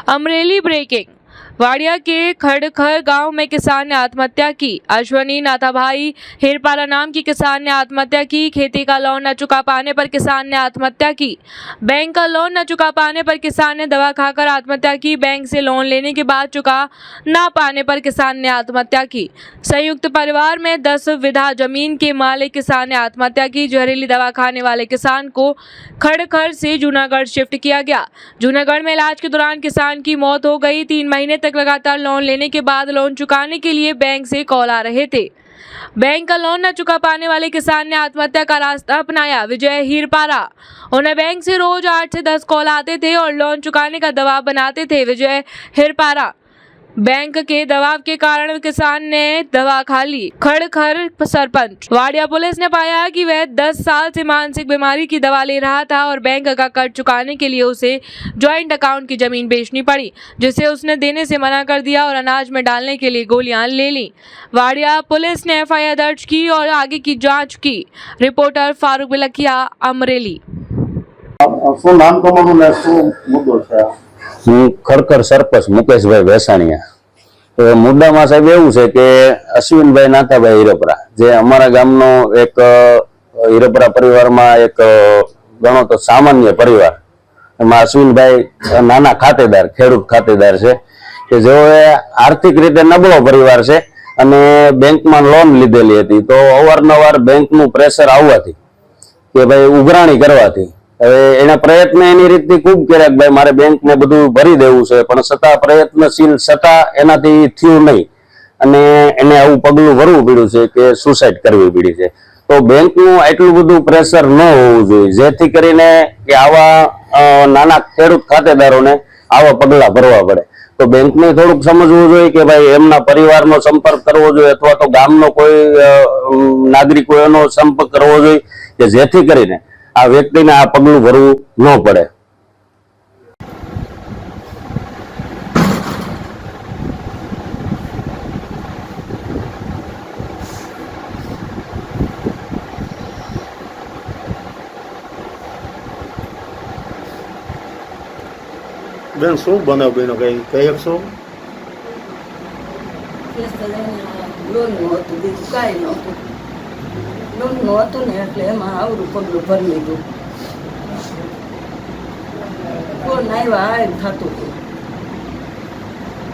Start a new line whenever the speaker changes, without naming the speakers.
Amreli breaking. Wadia के खड़खर गांव में किसान ने आत्महत्या की। अश्वनी नाथाभाई हिरपारा नाम की किसान ने आत्महत्या की। खेती का लोन न चुका पाने पर किसान ने आत्महत्या की। बैंक का लोन न चुका पाने पर किसान ने दवा खाकर आत्महत्या की। बैंक से लोन लेने के बाद चुका न पाने पर किसान ने आत्महत्या की। संयुक्त परिवार में 10 विधा जमीन के मालिक किसान ने आत्महत्या की। जहरीली दवा खाने वाले किसान को खड़खर से जूनागढ़ शिफ्ट किया गया। जूनागढ़ में इलाज के दौरान किसान की मौत हो गई। 3 महीने तक लगातार लोन लेने के बाद लोन चुकाने के लिए बैंक से कॉल आ रहे थे। बैंक का लोन न चुका पाने वाले किसान ने आत्महत्या का रास्ता अपनाया। विजय हिरपारा, उन्हें बैंक से रोज 8 से 10 कॉल आते थे और लोन चुकाने का दबाव बनाते थे। विजय हिरपारा, बैंक के दबाव के कारण किसान ने दवा खा ली। खड़खर सरपंच, वाड़िया पुलिस ने पाया कि वह 10 साल से मानसिक बीमारी की दवा ले रहा था और बैंक का कर्ज चुकाने के लिए उसे ज्वाइंट अकाउंट की जमीन बेचनी पड़ी, जिसे उसने देने से मना कर दिया और अनाज में डालने के लिए गोलियां ले ली। वाड़िया पुलिस ने FIR दर्ज की और आगे की जांच की। रिपोर्टर फारूक बिलखिया, अमरेली।
હું ખડખર સરપંચ મુકેશભાઈ વેસાણીયા। તો મુદ્દામાં સાહેબ એવું છે કે અશ્વિનભાઈ નાથાભાઈ હિરપરા, જે અમારા ગામનો એક હિરપરા પરિવારમાં એક ગણો તો સામાન્ય પરિવાર, એમાં અશ્વિનભાઈ નાના ખાતેદાર, ખેડૂત ખાતેદાર છે કે જેઓએ આર્થિક રીતે નબળો પરિવાર છે અને બેંકમાં લોન લીધેલી હતી। તો અવારનવાર બેંકનું પ્રેશર આવવાથી કે ભાઈ ઉઘરાણી કરવાથી હવે એના પ્રયત્ન એની રીતથી ખૂબ કર્યા કે ભાઈ મારે બેંક ને બધું ભરી દેવું છે, પણ છતાં પ્રયત્નશીલ છતાં એનાથી થયું નહીં અને એને આવું પગલું ભરવું પડ્યું છે કે સુસાઇડ કરવી પડી છે। તો બેંકનું આટલું બધું પ્રેશર ન હોવું જોઈએ, જેથી કરીને કે આવા નાના ખેડૂત ખાતેદારોને આવા પગલા ભરવા પડે। તો બેંકને થોડુંક સમજવું જોઈએ કે ભાઈ એમના પરિવારનો સંપર્ક કરવો જોઈએ અથવા તો ગામનો કોઈ નાગરિકો એનો સંપર્ક કરવો જોઈએ કે જેથી કરીને આ વ્યક્તિને આ પગલું ભરવું ન પડે।
બેન શું બનાવ બેનો કઈ કહી શકશો?
લોનનું હતું, બીજું કાંઈ નહોતું। લોનનું હતું ને એટલે એમાં આવડું પગલું ભરી લીધું। કોણ આવ્યા થતું